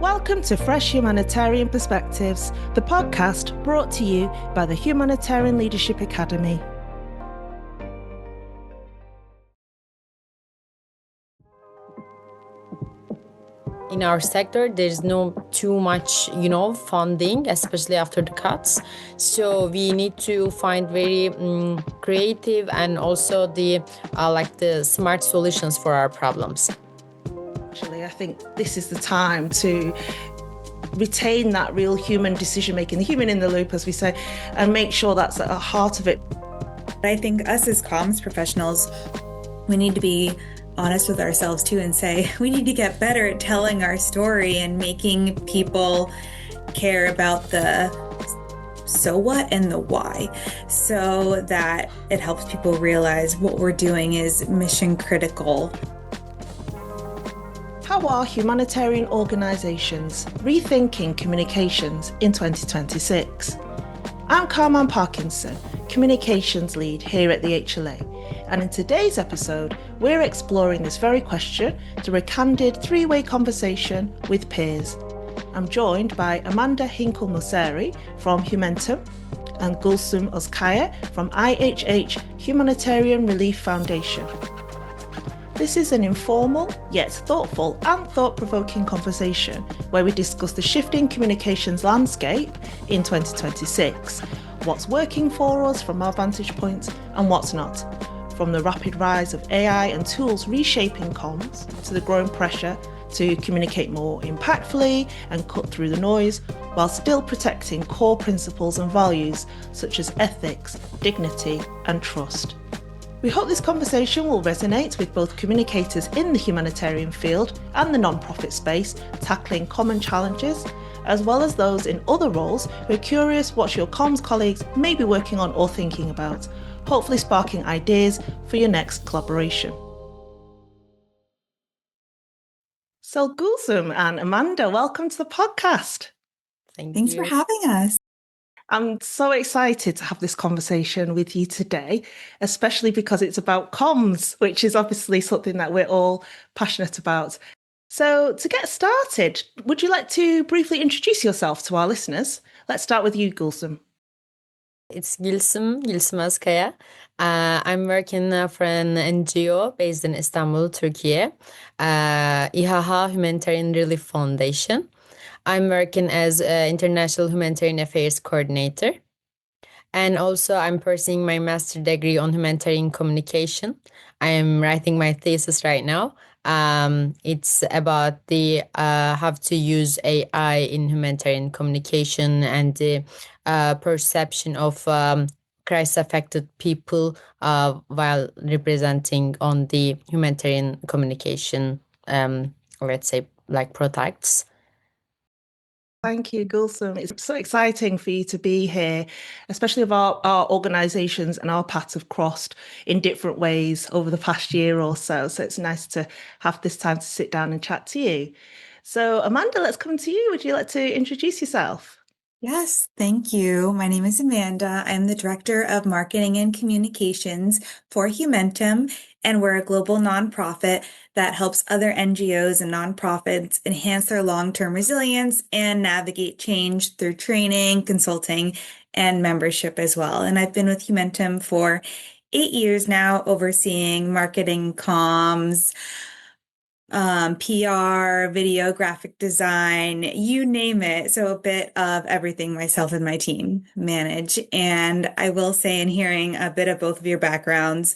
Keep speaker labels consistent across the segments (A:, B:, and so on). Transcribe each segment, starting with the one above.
A: Welcome to Fresh Humanitarian Perspectives, the podcast brought to you by the Humanitarian Leadership Academy.
B: In our sector, there's no too much, funding, especially after the cuts. So we need to find very creative and also the smart solutions for our problems.
A: Actually, I think this is the time to retain that real human decision-making, the human in the loop, as we say, and make sure that's at the heart of it.
C: I think us as comms professionals, we need to be honest with ourselves too and say we need to get better at telling our story and making people care about the so what and the why, so that it helps people realize what we're doing is mission critical.
A: How are humanitarian organisations rethinking communications in 2026? I'm Carmen Parkinson, Communications Lead here at the HLA, and in today's episode, we're exploring this very question through a candid three-way conversation with peers. I'm joined by Amanda Hinkel-Mauceri from Humentum and Gülsüm Özkaya from IHH Humanitarian Relief Foundation. This is an informal, yet thoughtful and thought-provoking conversation where we discuss the shifting communications landscape in 2026, what's working for us from our vantage point and what's not, from the rapid rise of AI and tools reshaping comms to the growing pressure to communicate more impactfully and cut through the noise while still protecting core principles and values such as ethics, dignity and trust. We hope this conversation will resonate with both communicators in the humanitarian field and the non-profit space tackling common challenges, as well as those in other roles who are curious what your comms colleagues may be working on or thinking about, hopefully sparking ideas for your next collaboration. So Gülsüm and Amanda, welcome to the podcast.
C: Thanks for having us.
A: I'm so excited to have this conversation with you today, especially because it's about comms, which is obviously something that we're all passionate about. So to get started, would you like to briefly introduce yourself to our listeners? Let's start with you, Gülsüm.
B: It's Gülsüm Özkaya. I'm working for an NGO based in Istanbul, Turkey, IHH Humanitarian Relief Foundation. I'm working as International Humanitarian Affairs Coordinator. And also I'm pursuing my master's degree on humanitarian communication. I am writing my thesis right now. It's about the how to use AI in humanitarian communication and the perception of crisis-affected people while representing on the humanitarian communication, let's say, like products.
A: Thank you, Gülsüm. It's so exciting for you to be here, especially if our organisations and our paths have crossed in different ways over the past year or so. So it's nice to have this time to sit down and chat to you. So Amanda, let's come to you. Would you like to introduce yourself?
C: Yes, thank you. My name is Amanda. I'm the Director of Marketing and Communications for Humentum, and we're a global nonprofit that helps other NGOs and nonprofits enhance their long-term resilience and navigate change through training, consulting, and membership as well. And I've been with Humentum for 8 years now, overseeing marketing, comms, PR, video, graphic design, you name it. So a bit of everything myself and my team manage. And I will say, in hearing a bit of both of your backgrounds,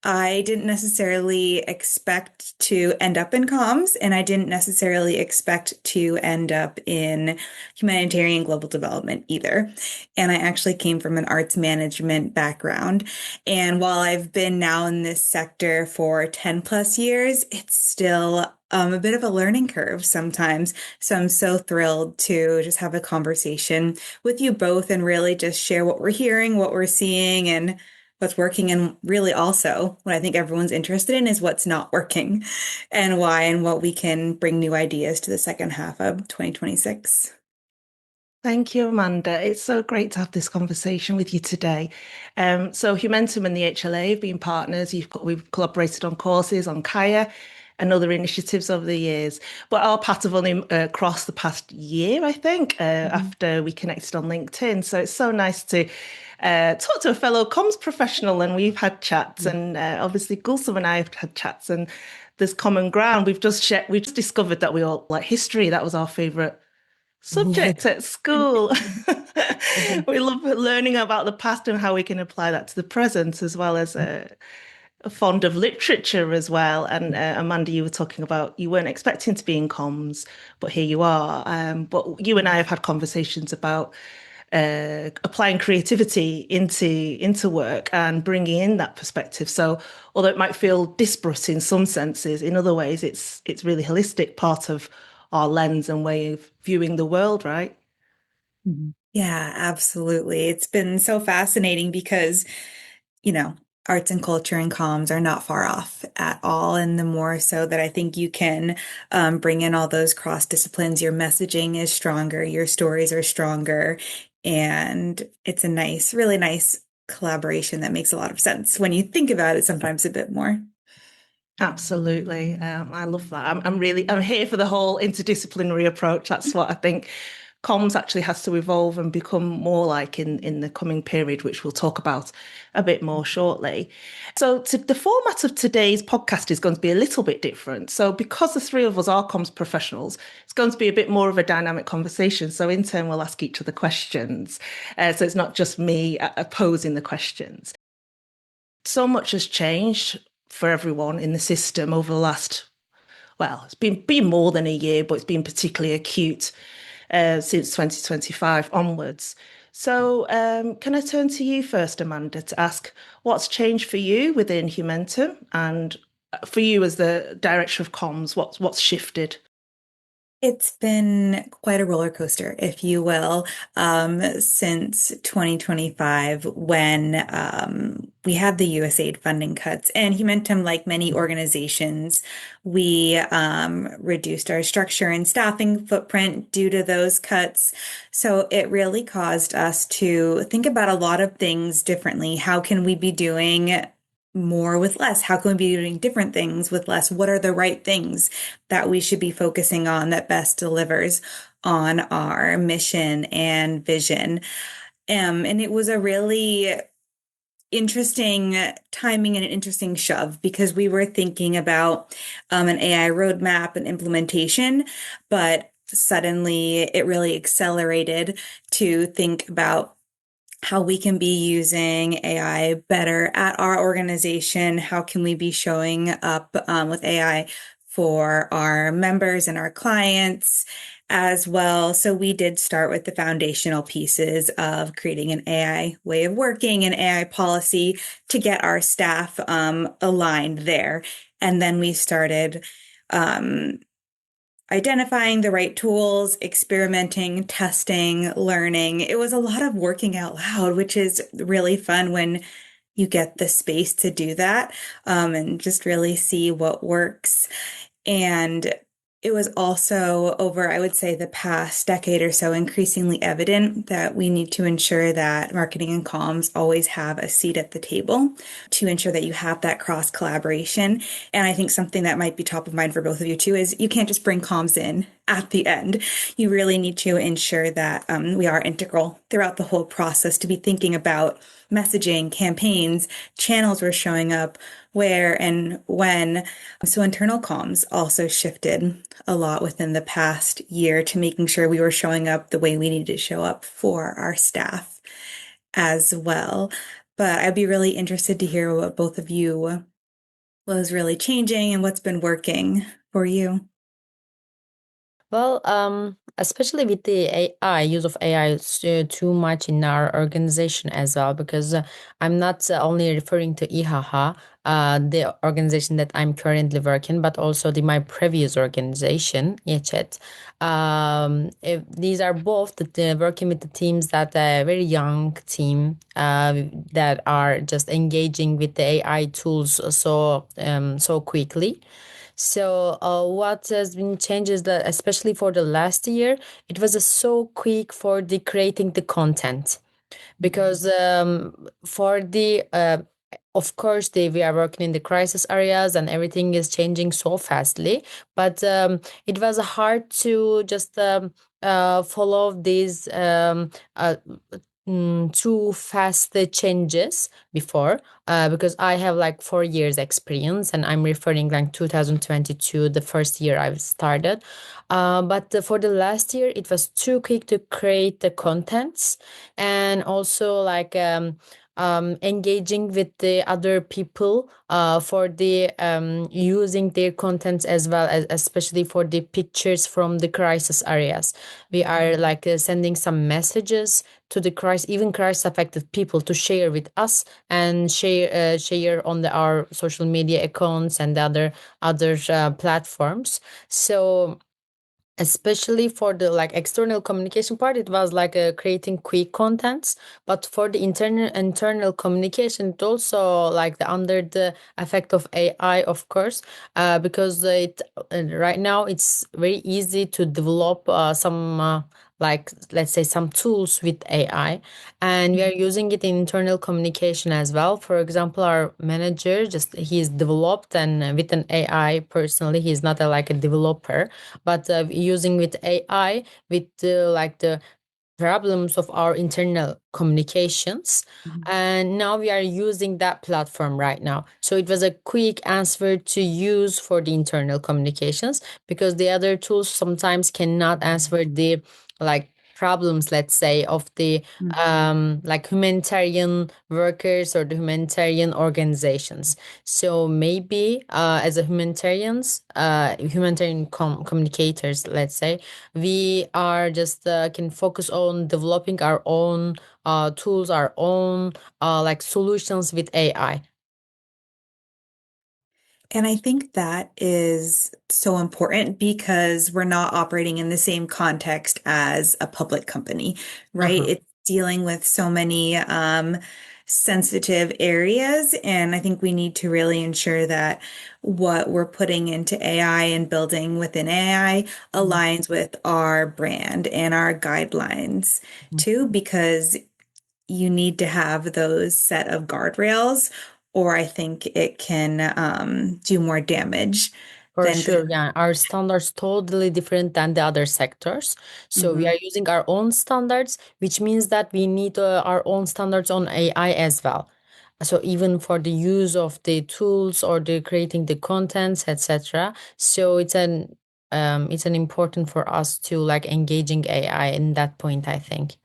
C: I didn't necessarily expect to end up in comms, and I didn't necessarily expect to end up in humanitarian global development either. And I actually came from an arts management background. And while I've been now in this sector for 10 plus years, it's still a bit of a learning curve sometimes. So I'm so thrilled to just have a conversation with you both and really just share what we're hearing, what we're seeing, and what's working. And really also what I think everyone's interested in is what's not working and why, and what we can bring new ideas to the second half of 2026.
A: Thank you, Amanda. It's so great to have this conversation with you today. So Humentum and the HLA have been partners. We've collaborated on courses on Kaya. and other initiatives over the years. But our paths have only crossed the past year, I think, after we connected on LinkedIn. So it's so nice to talk to a fellow comms professional, and we've had chats, and obviously Gülsüm and I have had chats, and there's common ground. We've just discovered that we all like history. That was our favorite subject at school. We love learning about the past and how we can apply that to the present, as well as fond of literature as well. And Amanda, you were talking about you weren't expecting to be in comms, but here you are. But you and I have had conversations about applying creativity into work and bringing in that perspective. So although it might feel disparate in some senses, in other ways it's really holistic part of our lens and way of viewing the world, right?
C: Yeah, absolutely. It's been so fascinating because, arts and culture and comms are not far off at all. And the more so that I think you can bring in all those cross disciplines, your messaging is stronger, your stories are stronger. And it's a nice, really nice collaboration that makes a lot of sense when you think about it sometimes a bit more.
A: Absolutely. I love that. I'm here for the whole interdisciplinary approach. That's what I think comms actually has to evolve and become more like in the coming period, which we'll talk about a bit more shortly. So the format of today's podcast is going to be a little bit different. So because the three of us are comms professionals, it's going to be a bit more of a dynamic conversation. So in turn, we'll ask each other questions. So it's not just me posing the questions. So much has changed for everyone in the system over the last, well, it's been more than a year, but it's been particularly acute since 2025 onwards. So can I turn to you first, Amanda, to ask what's changed for you within Humentum, and for you as the director of comms, what's shifted?
C: It's been quite a roller coaster, if you will, since 2025 when we had the USAID funding cuts. And Humanitarian, like many organizations, we reduced our structure and staffing footprint due to those cuts. So it really caused us to think about a lot of things differently. How can we be doing more with less? How can we be doing different things with less? What are the right things that we should be focusing on that best delivers on our mission and vision? And it was a really interesting timing and an interesting shove because we were thinking about an AI roadmap and implementation, but suddenly it really accelerated to think about how we can be using AI better at our organization. How can we be showing up with AI for our members and our clients as well? So we did start with the foundational pieces of creating an AI way of working and AI policy to get our staff aligned there. And then we started identifying the right tools, experimenting, testing, learning. It was a lot of working out loud, which is really fun when you get the space to do that, and just really see what works. And it was also over, I would say, the past decade or so, increasingly evident that we need to ensure that marketing and comms always have a seat at the table to ensure that you have that cross collaboration. And I think something that might be top of mind for both of you too is you can't just bring comms in at the end. You really need to ensure that we are integral throughout the whole process to be thinking about messaging, campaigns, channels we're showing up, where and when. So internal comms also shifted a lot within the past year to making sure we were showing up the way we needed to show up for our staff as well. But I'd be really interested to hear what both of you was really changing and what's been working for you.
B: Well, especially with the AI, use of AI is too much in our organization as well, because I'm not only referring to IHH, the organization that I'm currently working, but also my previous organization, IHH. These are both working with the teams that are very young team that are just engaging with the AI tools so quickly. So what has been changed is that, especially for the last year, it was so quick for the creating the content, because for the of course, we are working in the crisis areas and everything is changing so fastly. But it was hard to just follow these too fast changes before, because I have like 4 years experience, and I'm referring like 2022, the first year I've started. But for the last year, it was too quick to create the contents, and also like engaging with the other people for the using their contents, as well as especially for the pictures from the crisis areas. We are like sending some messages to the crisis, even crisis affected people, to share with us and share on our social media accounts and other platforms. So especially for the like external communication part, it was like creating quick contents. But for the internal communication, it also like under the effect of AI, of course, because right now it's very easy to develop some like, let's say, some tools with AI, and we are using it in internal communication as well. For example, our manager, just he's developed and with an AI. Personally, he's not like a developer, but using with AI with like the problems of our internal communications. And now we are using that platform right now. So it was a quick answer to use for the internal communications, because the other tools sometimes cannot answer the like problems, let's say, of the like humanitarian workers or the humanitarian organizations. So maybe as a humanitarian communicators, let's say, we are just can focus on developing our own tools, our own like solutions with AI.
C: And I think that is so important because we're not operating in the same context as a public company, right?
B: Uh-huh.
C: It's dealing with so many sensitive areas. And I think we need to really ensure that what we're putting into AI and building within AI aligns with our brand and our guidelines too, because you need to have those set of guardrails, or I think it can do more damage
B: For
C: than
B: sure,
C: good.
B: yeah. Our standards totally different than the other sectors. So we
C: Mhm.
B: are using our own standards, which means that we need our own standards on AI as well. So even for the use of the tools or the creating the contents, etc. So it's an important for us to like engaging AI in that point, I think.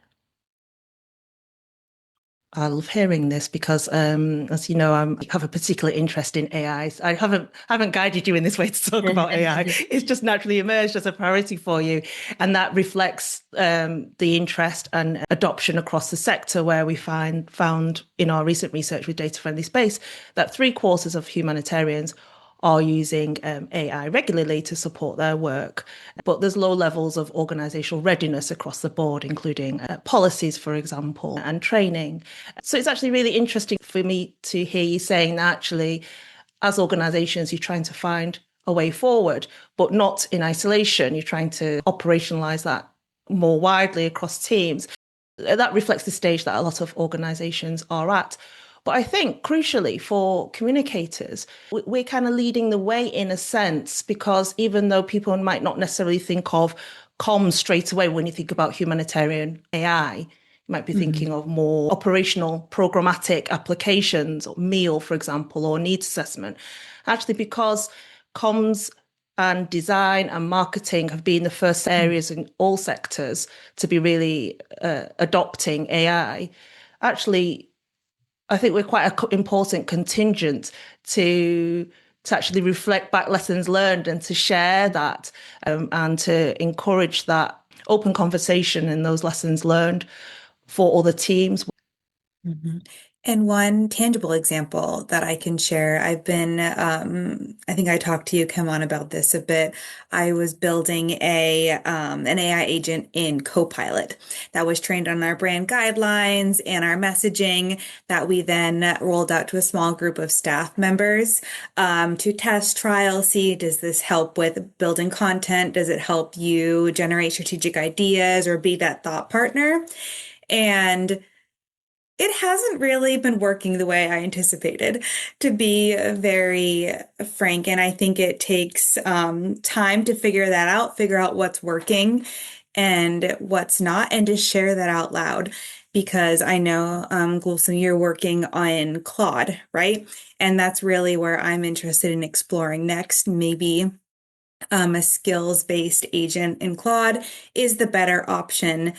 A: I love hearing this because, as you know, I have a particular interest in AI. I haven't guided you in this way to talk about AI. It's just naturally emerged as a priority for you, and that reflects the interest and adoption across the sector. Where we found in our recent research with Data Friendly Space that 3/4 of humanitarians are using AI regularly to support their work. But there's low levels of organizational readiness across the board, including policies, for example, and training. So it's actually really interesting for me to hear you saying that actually, as organizations, you're trying to find a way forward, but not in isolation. You're trying to operationalize that more widely across teams. That reflects the stage that a lot of organizations are at. But I think crucially for communicators, we're kind of leading the way in a sense, because even though people might not necessarily think of comms straight away when you think about humanitarian AI, you might be thinking of more operational programmatic applications, or meal, for example, or needs assessment. Actually, because comms and design and marketing have been the first areas in all sectors to be really adopting AI. Actually, I think we're quite an important contingent to actually reflect back lessons learned and to share that and to encourage that open conversation and those lessons learned for other teams.
C: And one tangible example that I can share, I think I talked to you, Kim, on about this a bit. I was building an AI agent in Copilot that was trained on our brand guidelines and our messaging that we then rolled out to a small group of staff members, to test, trial, see, does this help with building content? Does it help you generate strategic ideas or be that thought partner? And It hasn't really been working the way I anticipated, to be very frank. And I think it takes time to figure that out, figure out what's working and what's not, and to share that out loud. Because I know, Gülsüm, you're working on Claude, right? And that's really where I'm interested in exploring next. Maybe a skills-based agent in Claude is the better option,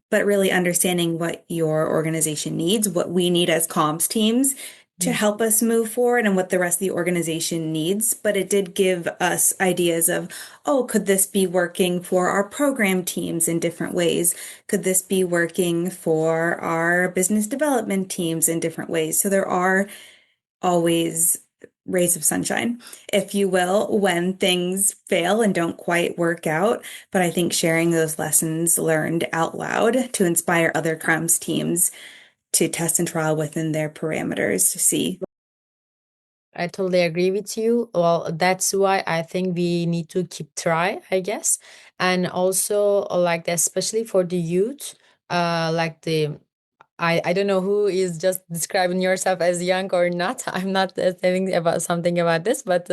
C: but really understanding what your organization needs, what we need as comms teams to help us move forward and what the rest of the organization needs. But it did give us ideas of, oh, could this be working for our program teams in different ways? Could this be working for our business development teams in different ways? So there are always rays of sunshine, if you will, when things fail and don't quite work out. But I think sharing those lessons learned out loud to inspire other comms teams to test and trial within their parameters to see.
B: I totally agree with you. Well, that's why I think we need to keep try, I guess. And also like especially for the youth, like the I don't know who is just describing yourself as young or not. I'm not saying about something about this, but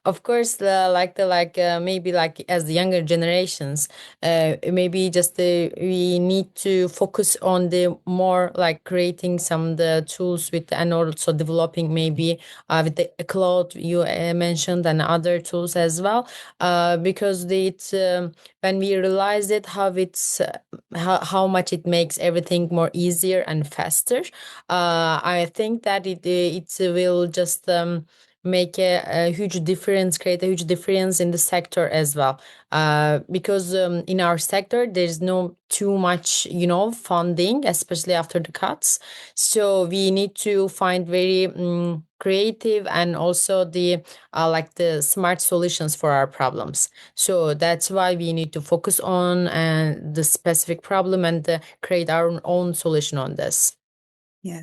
B: of course, maybe like as the younger generations, maybe just we need to focus on the more like creating some the tools with and also developing maybe with the cloud you mentioned and other tools as well, because when we realize it how it's how much it makes everything more easier and faster. I think that it will just make a huge difference, create a huge difference in the sector as well. Because in our sector, there's no too much, funding, especially after the cuts. So we need to find very creative and also the smart solutions for our problems. So that's why we need to focus on the specific problem and create our own solution on this.
C: Yeah.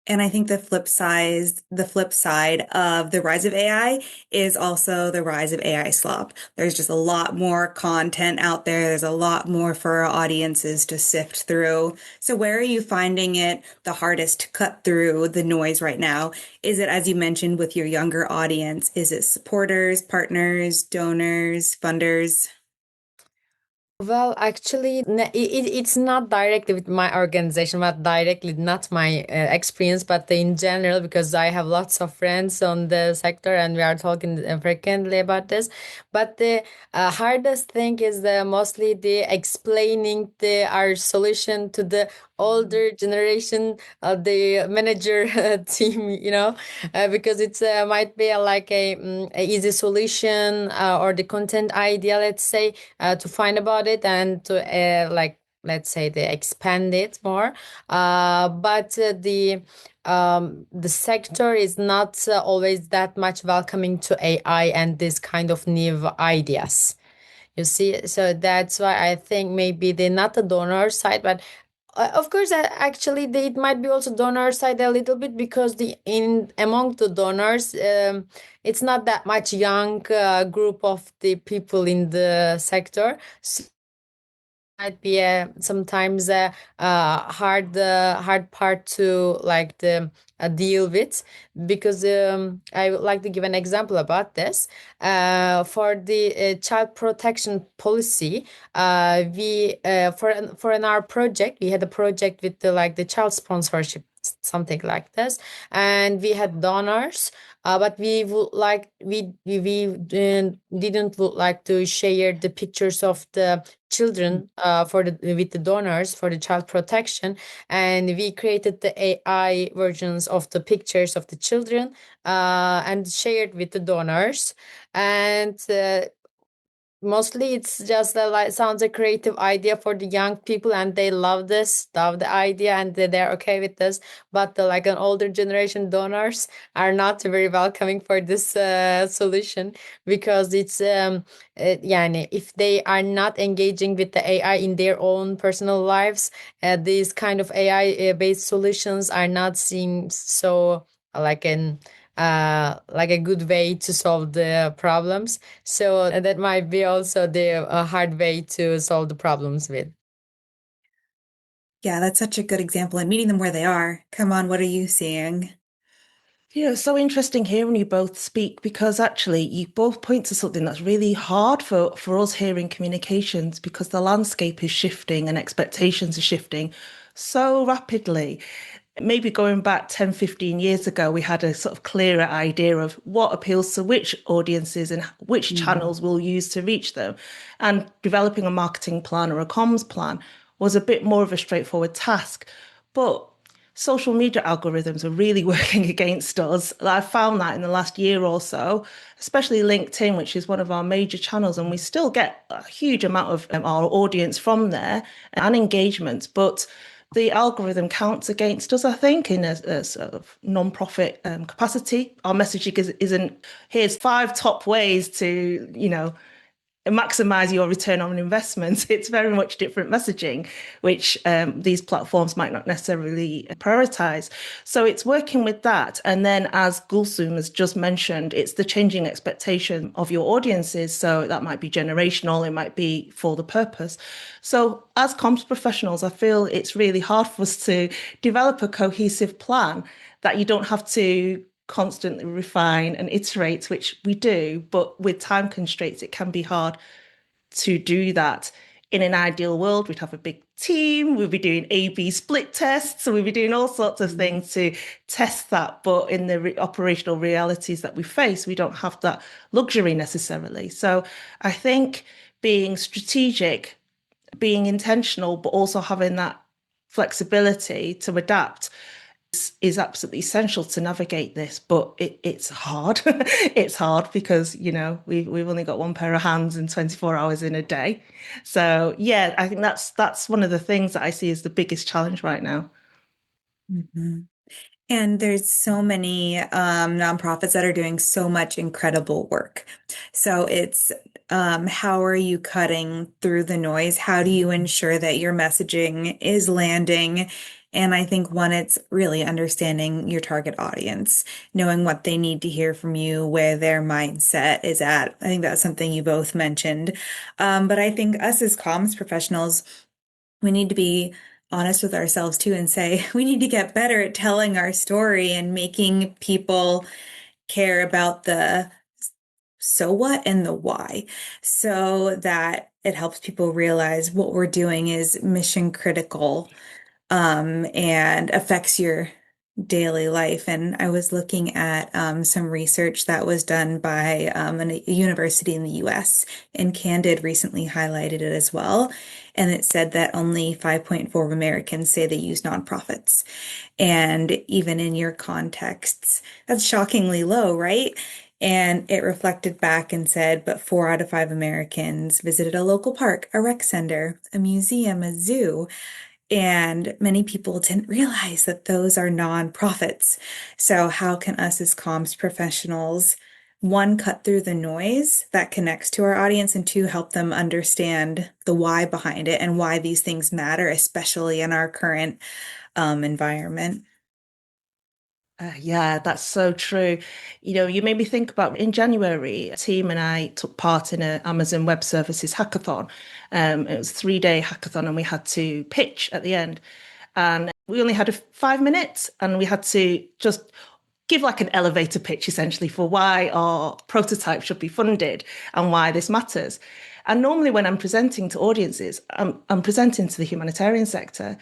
C: And I think the flip side of the rise of AI is also the rise of AI slop. There's just a lot more content out there. There's a lot more for our audiences to sift through. So where are you finding it the hardest to cut through the noise right now? Is it, as you mentioned, with your younger audience? Is it supporters, partners, donors, funders?
B: Well, actually, it's not directly with my organization, but directly not my experience, but in general, because I have lots of friends on the sector and we are talking frequently about this. But the hardest thing is mostly the explaining our solution to the older generation, the manager team, because it's might be a easy solution or the content idea, let's say, to find about it and to let's say they expand it more, but the sector is not always that much welcoming to AI and this kind of new ideas, you see. So that's why I think maybe they're not the donor side, but of course, actually, it might be also donor side a little bit, because the in among the donors, it's not that much young group of the people in the sector. So might be sometimes hard part to like the deal with, because I would like to give an example about this. For the child protection policy, we for in our project we had a project with the child sponsorship, something like this, and we had donors, but we would like we didn't would like to share the pictures of the children for the with the donors for the child protection, and we created the AI versions of the pictures of the children and shared with the donors, and mostly it's just sounds a creative idea for the young people and they love the idea, and they're okay with this, but like an older generation donors are not very welcoming for this solution, because it's yani if they are not engaging with the AI in their own personal lives, these kind of AI based solutions are not seen so like an like a good way to solve the problems. So that might be also the hard way to solve the problems with.
C: Yeah, that's such a good example. And meeting them where they are. Come on, what are you seeing?
A: Yeah, it's so interesting hearing you both speak because actually you both point to something that's really hard for us here in communications because the landscape is shifting and expectations are shifting so rapidly. Maybe going back 10, 15 years ago, we had a sort of clearer idea of what appeals to which audiences and which
C: Mhm.
A: channels we'll use to reach them. And developing a marketing plan or a comms plan was a bit more of a straightforward task. But social media algorithms are really working against us. I found that in the last year or so, especially LinkedIn, which is one of our major channels, and we still get a huge amount of our audience from there and engagement. But the algorithm counts against us, I think, in a sort of non-profit capacity. Our messaging isn't, here's 5 top ways to, maximize your return on investment. It's very much different messaging, which these platforms might not necessarily prioritize. So it's working with that. And then, as Gülsüm has just mentioned, it's the changing expectation of your audiences. So that might be generational, it might be for the purpose. So, as comms professionals, I feel it's really hard for us to develop a cohesive plan that you don't have to constantly refine and iterate, which we do, but with time constraints, it can be hard to do that. In an ideal world, we'd have a big team, we'd be doing A/B split tests, so we'd be doing all sorts of things to test that. But in the operational realities that we face, we don't have that luxury necessarily. So I think being strategic, being intentional, but also having that flexibility to adapt is absolutely essential to navigate this, but it's hard. It's hard because, we've only got one pair of hands and 24 hours in a day. So yeah, I think that's one of the things that I see as the biggest challenge right now.
C: Mhm. And there's so many nonprofits that are doing so much incredible work. So it's how are you cutting through the noise? How do you ensure that your messaging is landing? And I think one, it's really understanding your target audience, knowing what they need to hear from you, where their mindset is at. I think that's something you both mentioned. But I think us as comms professionals, we need to be honest with ourselves too and say we need to get better at telling our story and making people care about the so what and the why so that it helps people realize what we're doing is mission critical and affects your daily life. And I was looking at some research that was done by a university in the US, and Candid recently highlighted it as well. And it said that only 5.4 of Americans say they use nonprofits. And even in your contexts, that's shockingly low, right? And it reflected back and said, but 4 out of 5 Americans visited a local park, a rec center, a museum, a zoo. And many people didn't realize that those are nonprofits. So how can us as comms professionals, one, cut through the noise that connects to our audience, and two, help them understand the why behind it and why these things matter, especially in our current environment?
A: Yeah, that's so true. You made me think about in January, a team and I took part in an Amazon Web Services hackathon. It was a 3-day hackathon, and we had to pitch at the end. And we only had 5 minutes, and we had to just give like an elevator pitch essentially for why our prototype should be funded and why this matters. And normally, when I'm presenting to audiences, I'm presenting to the humanitarian sector.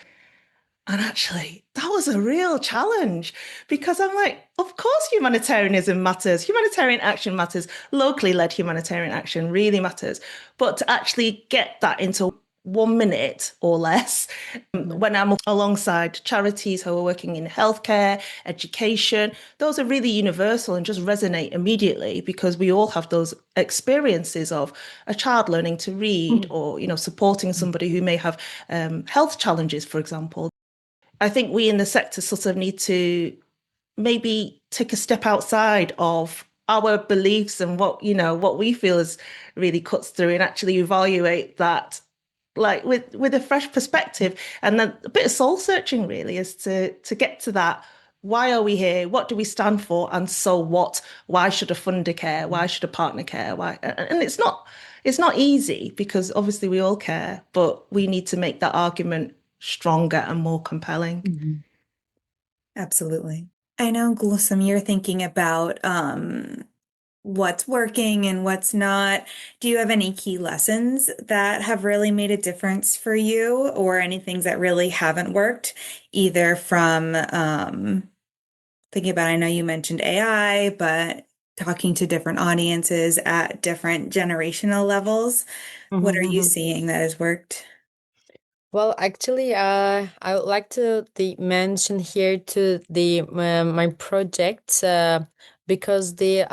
A: And actually, that was a real challenge because I'm like, of course, humanitarianism matters. Humanitarian action matters. Locally led humanitarian action really matters. But to actually get that into 1 minute or less, when I'm alongside charities who are working in healthcare, education, those are really universal and just resonate immediately because we all have those experiences of a child learning to read or, supporting somebody who may have health challenges, for example. I think we in the sector sort of need to maybe take a step outside of our beliefs and what we feel is really cuts through and actually evaluate that like with a fresh perspective and then a bit of soul searching really is to get to that. Why are we here? What do we stand for? And so what? Why should a funder care? Why should a partner care? Why? And it's not easy because obviously we all care, but we need to make that argument stronger and more compelling.
B: Mhm.
C: Absolutely. I know, Gülsüm, you're thinking about what's working and what's not. Do you have any key lessons that have really made a difference for you, or any things that really haven't worked, either from thinking about, I know you mentioned AI, but talking to different audiences at different generational levels. What are you
B: Mhm.
C: seeing that has worked?
B: Well, actually, I would like to mention here to the my project because the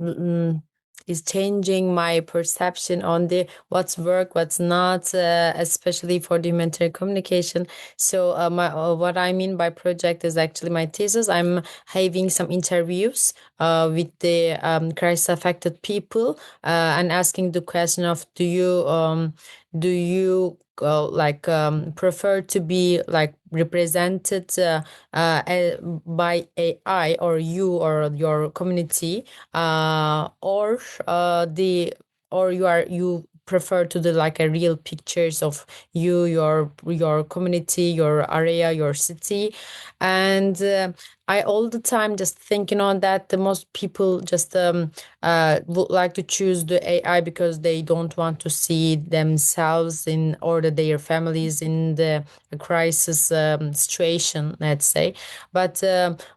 B: mm, it's changing my perception on the what's work, what's not, especially for the humanitarian communication. So, what I mean by project is actually my thesis. I'm having some interviews with the crisis affected people and asking the question of do you prefer to be like represented by AI or you or your community or the or you prefer to do like a real pictures of you, your community, your area, your city. And I all the time just thinking on that the most people just would like to choose the AI because they don't want to see themselves in or their families in the crisis situation, let's say. But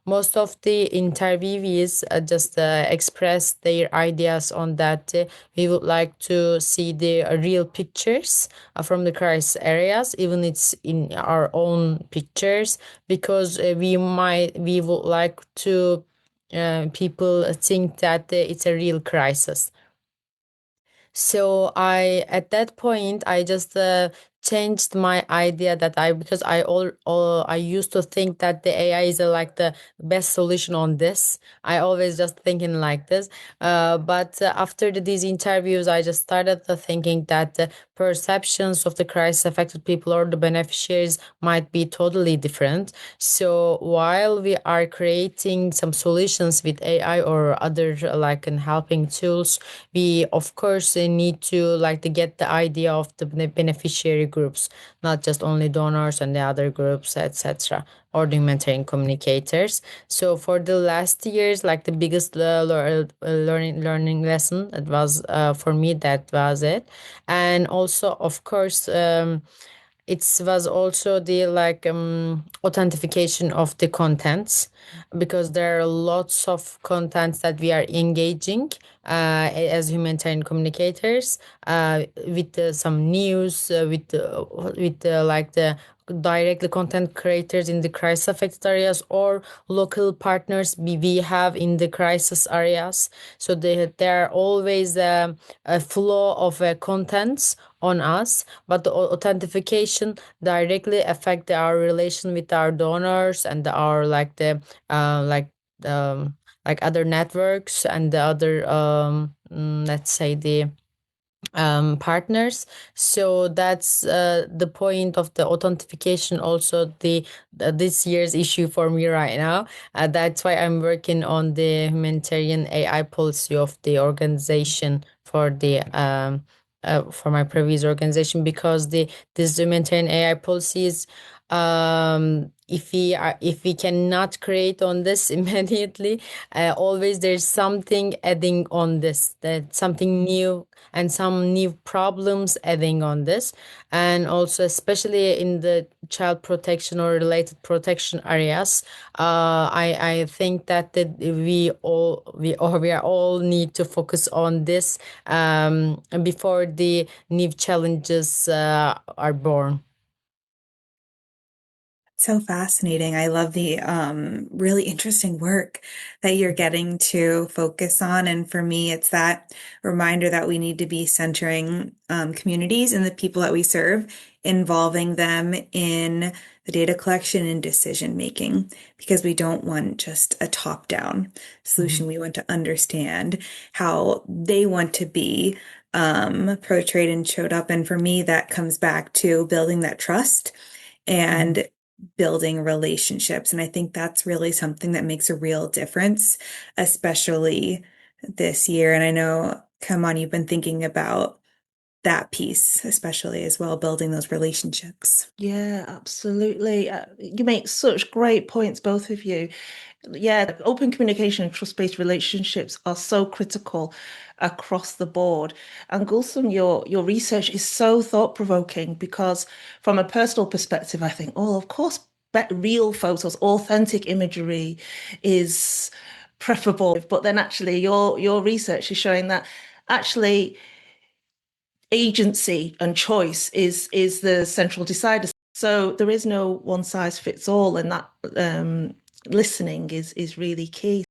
B: most of the interviewees just express their ideas on that we would like to see the real pictures from the crisis areas, even it's in our own pictures, because we would like to people think that it's a real crisis. So at that point, I just changed my idea that because I used to think that the AI is like the best solution on this. I always just thinking like this. But after these interviews, I just started thinking that the perceptions of the crisis affected people or the beneficiaries might be totally different. So while we are creating some solutions with AI or other like helping tools, we of course need to like to get the idea of the beneficiary groups, not just only donors and the other groups, etc., or the humanitarian communicators. So for the last years, like the biggest learning lesson, it was for me, that was it. And also of course it was also the like authentication of the contents, because there are lots of contents that we are engaging as humanitarian communicators with some news with like the directly content creators in the crisis affected areas or local partners we have in the crisis areas. So there are always a flow of contents on us, but the authentication directly affect our relation with our donors and our like the like other networks and the other let's say the partners. So that's the point of the authentication, also the this year's issue for me right now. That's why I'm working on the humanitarian AI policy of the organization for my previous organization, because this humanitarian AI policies, if we cannot create on this immediately, always there's something adding on this, that something new and some new problems adding on this. And also especially in the child protection or related protection areas, I think that we are all need to focus on this before the new challenges are born.
C: So fascinating. I love the really interesting work that you're getting to focus on. And for me, it's that reminder that we need to be centering communities and the people that we serve, involving them in the data collection and decision making, because we don't want just a top-down solution.
B: Mhm.
C: We want to understand how they want to be portrayed and showed up. And for me, that comes back to building that trust
B: Mhm.
C: and building relationships. And I think that's really something that makes a real difference, especially this year. And I know, come on, you've been thinking about that piece, especially as well, building those relationships.
A: Yeah, absolutely. You make such great points, both of you. Yeah, open communication and trust-based relationships are so critical across the board. And Gulsum, your research is so thought-provoking because from a personal perspective, I think, oh, of course, real photos, authentic imagery is preferable. But then actually your research is showing that actually agency and choice is the central decider. So there is no one size fits all, and that listening is really key.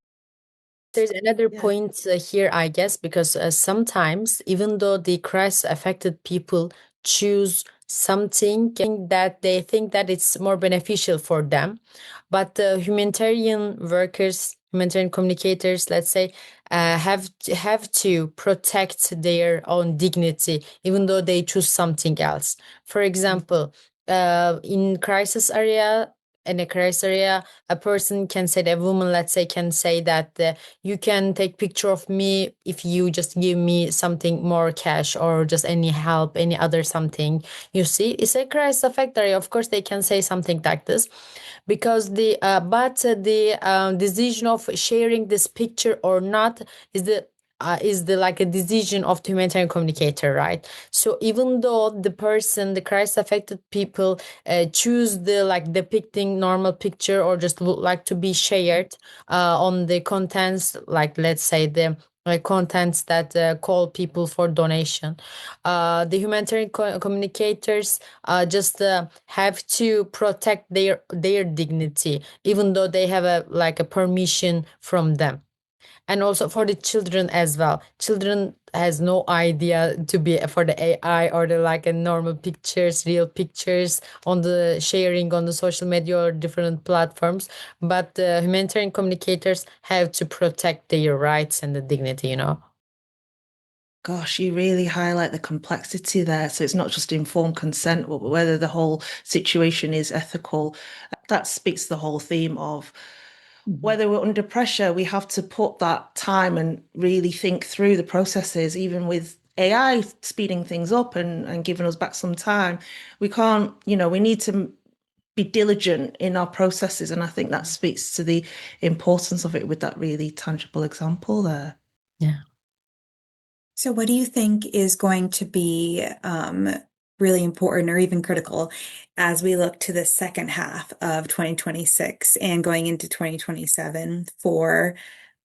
B: There's another
A: Yeah.
B: point here, I guess, because sometimes, even though the crisis affected people choose something that they think that it's more beneficial for them, but the humanitarian workers, humanitarian communicators, let's say, have to protect their own dignity, even though they choose something else. For example, in crisis area. In a crisis area, a person can say, a woman, let's say, can say that you can take picture of me if you just give me something more cash or just any help, any other something. You see, it's a crisis affect area. Of course, they can say something like this, because the decision of sharing this picture or not is the like a decision of the humanitarian communicator, right? So even though the crisis affected people choose the like depicting normal picture or just look like to be shared on the contents, like let's say the contents that call people for donation, the humanitarian communicators just have to protect their dignity, even though they have a permission from them. And also for the children as well, children has no idea to be for the AI or the like a normal pictures, real pictures on the sharing on the social media or different platforms, but the humanitarian communicators have to protect their rights and the dignity, you know.
A: Gosh, you really highlight the complexity there. So it's not just informed consent, but whether the whole situation is ethical. That speaks to the whole theme of whether we're under pressure, we have to put that time and really think through the processes, even with AI speeding things up and giving us back some time. We can't, we need to be diligent in our processes. And I think that speaks to the importance of it with that really tangible example there.
B: Yeah.
C: So what do you think is going to be really important or even critical as we look to the second half of 2026 and going into 2027 for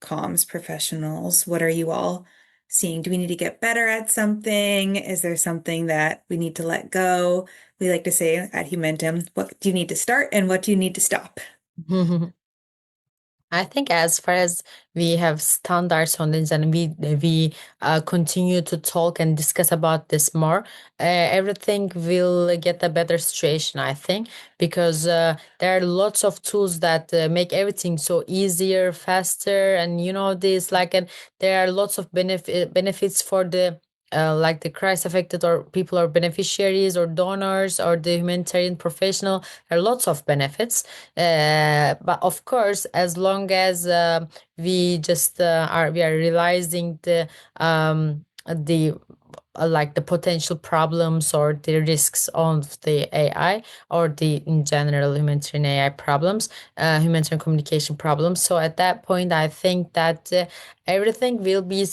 C: comms professionals? What are you all seeing? Do we need to get better at something? Is there something that we need to let go? We like to say at Humentum, what do you need to start and what do you need to stop?
B: I think as far as we have standards on this and we continue to talk and discuss about this more, everything will get a better situation, I think, because there are lots of tools that make everything so easier, faster, and this there are lots of benefits for the like the crisis affected or people or beneficiaries or donors or the humanitarian professional. There are lots of benefits, but of course, as long as we just we are realizing the like the potential problems or the risks of the AI or the in general humanitarian AI problems, humanitarian communication problems. So at that point, I think that everything will be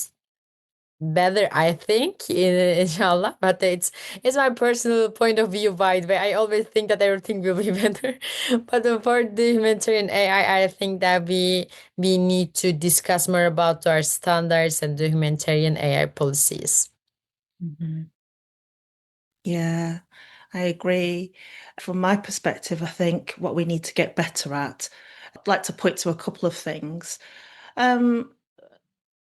B: better, I think, inshallah. But it's my personal point of view, by the way. I always think that everything will be better. But for the humanitarian AI, I think that we need to discuss more about our standards and the humanitarian AI policies.
A: Yeah, I agree. From my perspective, I think what we need to get better at, I'd like to point to a couple of things.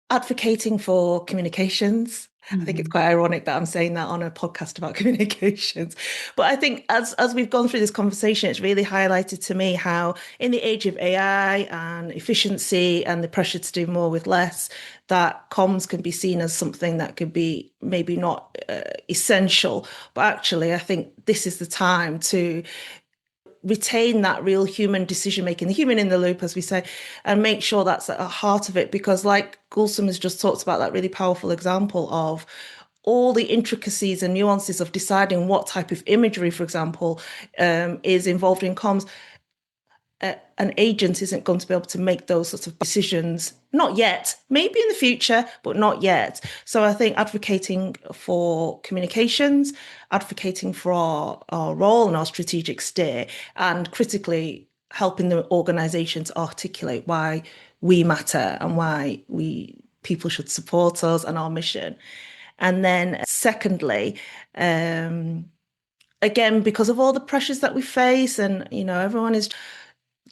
A: Advocating for communications. I think it's quite ironic that I'm saying that on a podcast about communications. But I think as we've gone through this conversation, it's really highlighted to me how in the age of AI and efficiency and the pressure to do more with less, that comms can be seen as something that could be maybe not essential. But actually, I think this is the time to retain that real human decision making, the human in the loop, as we say, and make sure that's at the heart of it. Because, like Gulsum has just talked about, that really powerful example of all the intricacies and nuances of deciding what type of imagery, for example, is involved in comms, an agent isn't going to be able to make those sorts of decisions. Not yet, maybe in the future, but not yet. So I think advocating for communications, advocating for our role and our strategic steer, and critically helping the organisation to articulate why we matter and why people should support us and our mission. And then secondly, again, because of all the pressures that we face, and everyone is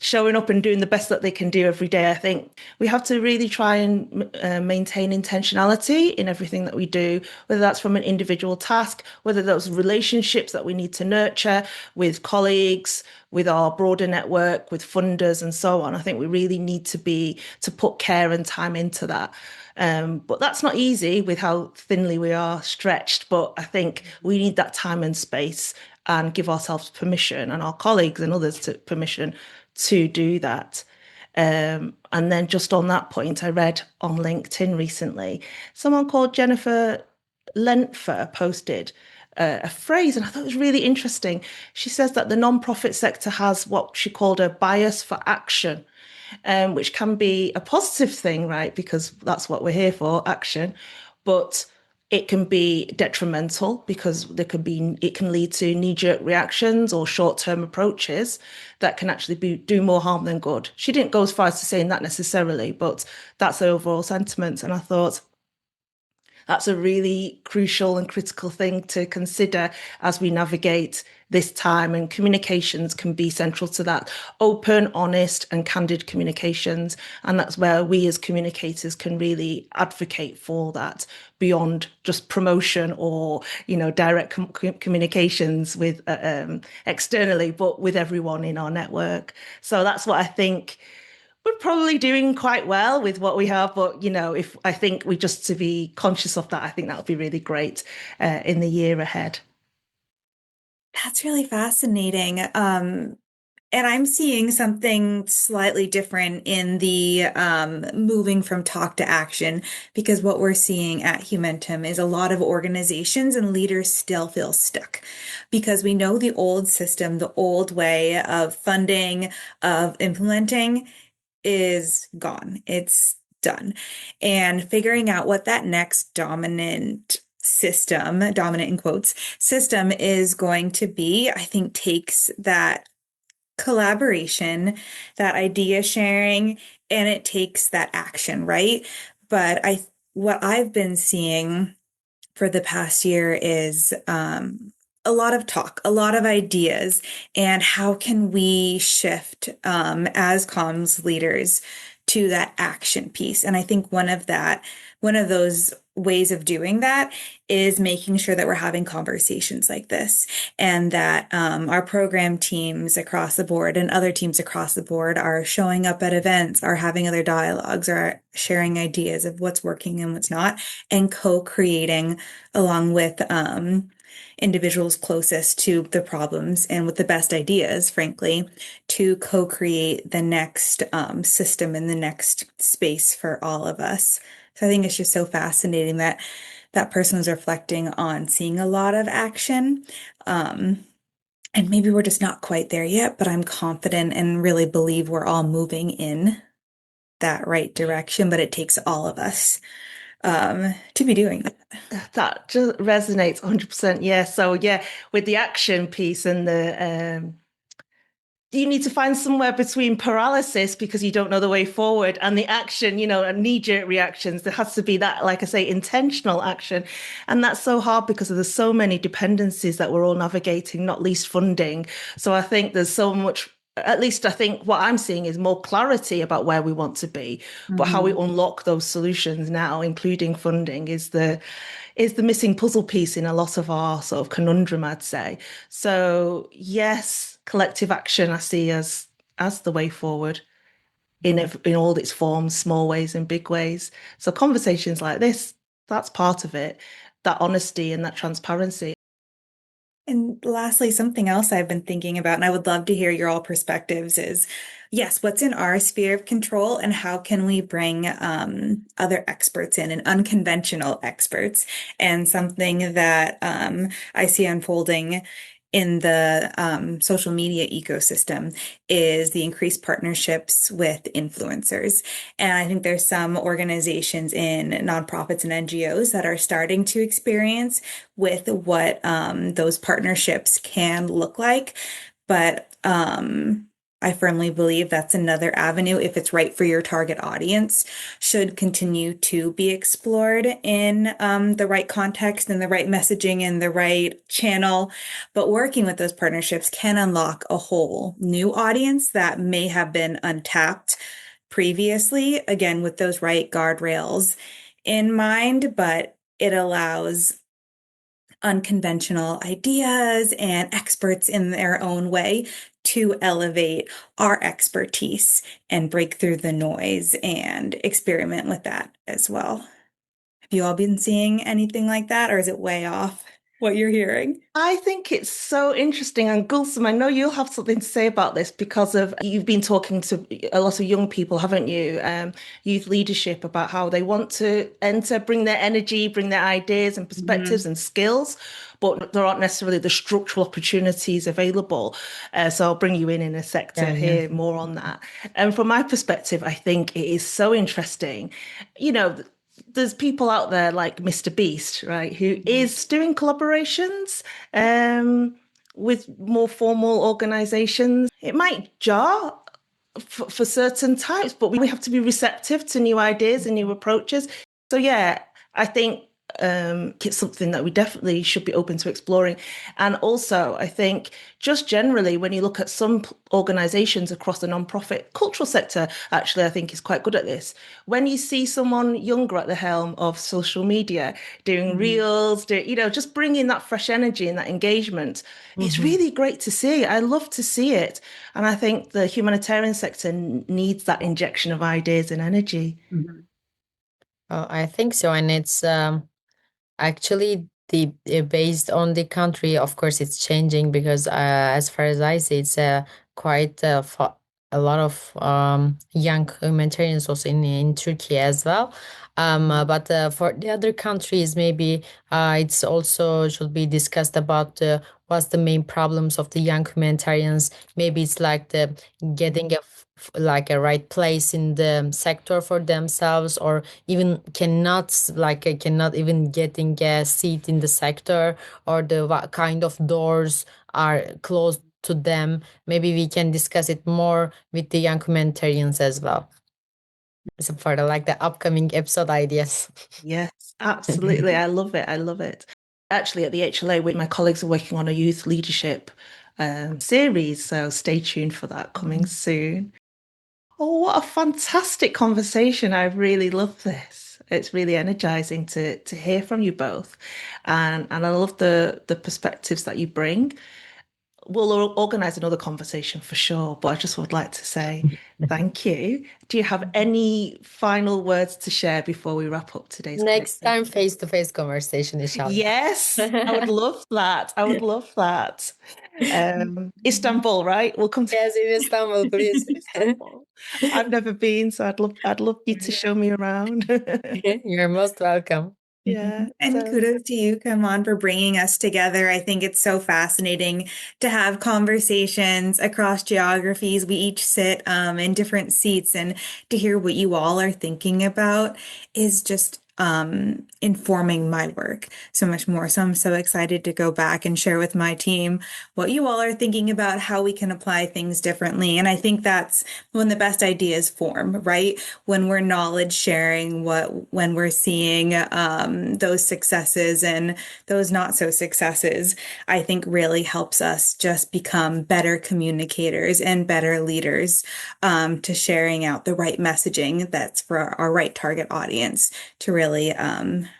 A: showing up and doing the best that they can do every day, I think we have to really try and maintain intentionality in everything that we do, whether that's from an individual task, whether those relationships that we need to nurture with colleagues, with our broader network, with funders and so on. I think we really need to put care and time into that. But that's not easy with how thinly we are stretched. But I think we need that time and space and give ourselves permission, and our colleagues and others permission to do that. And then just on that point, I read on LinkedIn recently, someone called Jennifer Lentfer posted a phrase, and I thought it was really interesting. She says that the nonprofit sector has what she called a bias for action, which can be a positive thing, right? Because that's what we're here for, action. But it can be detrimental because it can lead to knee-jerk reactions or short-term approaches that can actually do more harm than good. She didn't go as far as to saying that necessarily, but that's the overall sentiment. And I thought that's a really crucial and critical thing to consider as we navigate this time, and communications can be central to that. Open, honest, and candid communications. And that's where we as communicators can really advocate for that beyond just promotion or, direct communications with externally, but with everyone in our network. So that's what I think we're probably doing quite well with what we have. But, if I think we just to be conscious of that, I think that would be really great in the year ahead.
C: That's really fascinating. And I'm seeing something slightly different in the moving from talk to action, because what we're seeing at Humentum is a lot of organizations and leaders still feel stuck because we know the old system, the old way of funding, of implementing is gone. It's done. And figuring out what that next dominant system, dominant in quotes, system is going to be, I think takes that collaboration, that idea sharing, and it takes that action, right? But what I've been seeing for the past year is a lot of talk, a lot of ideas, and how can we shift as comms leaders to that action piece? And I think one of those ways of doing that is making sure that we're having conversations like this, and that our program teams across the board and other teams across the board are showing up at events, are having other dialogues, are sharing ideas of what's working and what's not, and co-creating along with individuals closest to the problems and with the best ideas, frankly, to co-create the next system and the next space for all of us. So I think it's just so fascinating that that person was reflecting on seeing a lot of action. And maybe we're just not quite there yet, but I'm confident and really believe we're all moving in that right direction, but it takes all of us to be doing that.
A: That just resonates 100%. Yeah. So yeah, with the action piece and you need to find somewhere between paralysis because you don't know the way forward and the action, and knee-jerk reactions. There has to be that, like I say, intentional action. And that's so hard because there's so many dependencies that we're all navigating, not least funding. So I think there's so much, at least I think what I'm seeing is more clarity about where we want to be, but how we unlock those solutions now, including funding, is the missing puzzle piece in a lot of our sort of conundrum, I'd say. So yes, collective action I see as the way forward in all its forms, small ways and big ways. So conversations like this, that's part of it, that honesty and that transparency.
C: And lastly, something else I've been thinking about, and I would love to hear your all perspectives, is, Yes, what's in our sphere of control and how can we bring other experts in and unconventional experts? And something that I see unfolding in the social media ecosystem is the increased partnerships with influencers. And I think there's some organizations in nonprofits and NGOs that are starting to experience with what those partnerships can look like. But I firmly believe that's another avenue, if it's right for your target audience, should continue to be explored in the right context and the right messaging and the right channel. But working with those partnerships can unlock a whole new audience that may have been untapped previously, again, with those right guardrails in mind, but it allows unconventional ideas and experts in their own way to elevate our expertise and break through the noise and experiment with that as well. Have you all been seeing anything like that, or is it way off what you're hearing?
A: I think it's so interesting. And Gülsüm, I know you'll have something to say about this because of you've been talking to a lot of young people, haven't you? Youth leadership about how they want to enter, bring their energy, bring their ideas and perspectives and skills, but there aren't necessarily the structural opportunities available. So I'll bring you in a sec to hear more on that. And from my perspective, I think it is so interesting. You know, there's people out there like Mr. Beast, right, who is doing collaborations with more formal organizations. It might jar for certain types, but we have to be receptive to new ideas and new approaches. So yeah, I think it's something that we definitely should be open to exploring. And also, I think just generally, when you look at some organizations across the nonprofit cultural sector, actually, I think is quite good at this. When you see someone younger at the helm of social media doing reels, just bringing that fresh energy and that engagement, it's really great to see. I love to see it. And I think the humanitarian sector needs that injection of ideas and energy.
B: Oh, I think so, and it's actually the based on the country. Of course, it's changing because as far as I see, it's quite a lot of young humanitarians also in Turkey as well. But for the other countries, maybe it's also should be discussed about what's the main problems of the young humanitarians. Maybe it's like the getting like a right place in the sector for themselves, or even cannot even getting a seat in the sector, or the what kind of doors are closed to them. Maybe we can discuss it more with the young humanitarians as well. So for the upcoming episode ideas.
A: Yes, absolutely. I love it. I love it. Actually, at the HLA, my colleagues are working on a youth leadership series, so stay tuned for that coming soon. Oh, what a fantastic conversation. I really love this. It's really energizing to hear from you both. And I love the perspectives that you bring. We'll organize another conversation for sure, but I just would like to say thank you. Do you have any final words to share before we wrap up today's
B: Next time,
A: conversation?
B: face-to-face conversation, inshallah.
A: Yes, I would love that. I would love that. Istanbul, right? We'll come to
B: Yes, in Istanbul, please.
A: Istanbul. I've never been, so I'd love you to show me around.
B: You're most welcome.
A: Yeah.
C: And
A: So
C: kudos to you, come on, for bringing us together. I think it's so fascinating to have conversations across geographies. We each sit in different seats, and to hear what you all are thinking about is just informing my work so much more. So I'm so excited to go back and share with my team what you all are thinking about, how we can apply things differently. And I think that's when the best ideas form, right? When we're knowledge sharing, when we're seeing those successes and those not so successes, I think really helps us just become better communicators and better leaders to sharing out the right messaging that's for our right target audience to really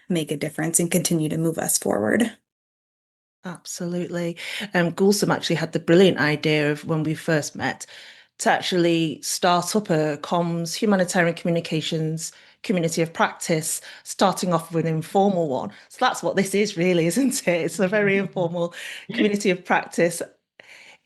C: make a difference and continue to move us forward.
A: absolutely. Gülsüm actually had the brilliant idea of when we first met to actually start up a comms humanitarian communications community of practice, starting off with an informal one. So that's what this is really, isn't it? It's a very informal community of practice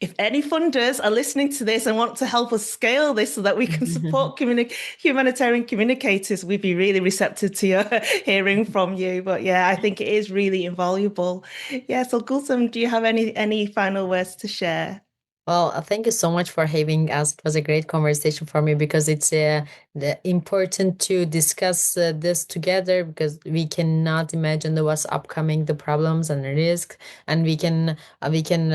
A: if any funders are listening to this and want to help us scale this so that we can support humanitarian communicators, we'd be really receptive to hearing from you. But yeah, I think it is really invaluable. Yeah, so Gülsüm, do you have any final words to share?
B: Well, thank you so much for having us. It was a great conversation for me because it's important to discuss this together, because we cannot imagine what's upcoming, the problems and the risks, and we can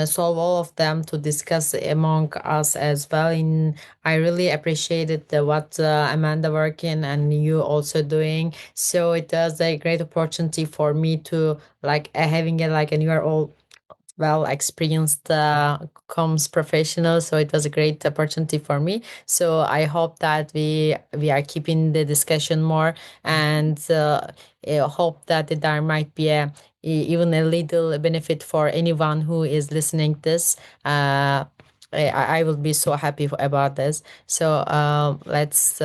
B: solve all of them to discuss among us as well. And I really appreciated what Amanda working and you also doing. So it was a great opportunity for me to having it and you are all well experienced comms professional, so it was a great opportunity for me. So I hope that we are keeping the discussion more, and hope that there might be even a little benefit for anyone who is listening this. I will be so happy about this. So let's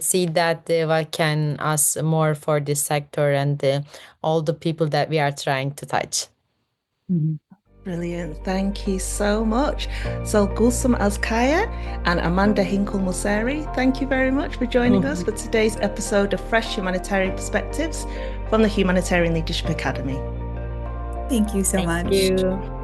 B: see that what can us more for this sector and all the people that we are trying to touch.
A: Brilliant. Thank you so much. So Gülsüm Özkaya and Amanda Hinkel-Mauceri, thank you very much for joining us for today's episode of Fresh Humanitarian Perspectives from the Humanitarian Leadership Academy.
C: Thank you so much.
B: Thank you.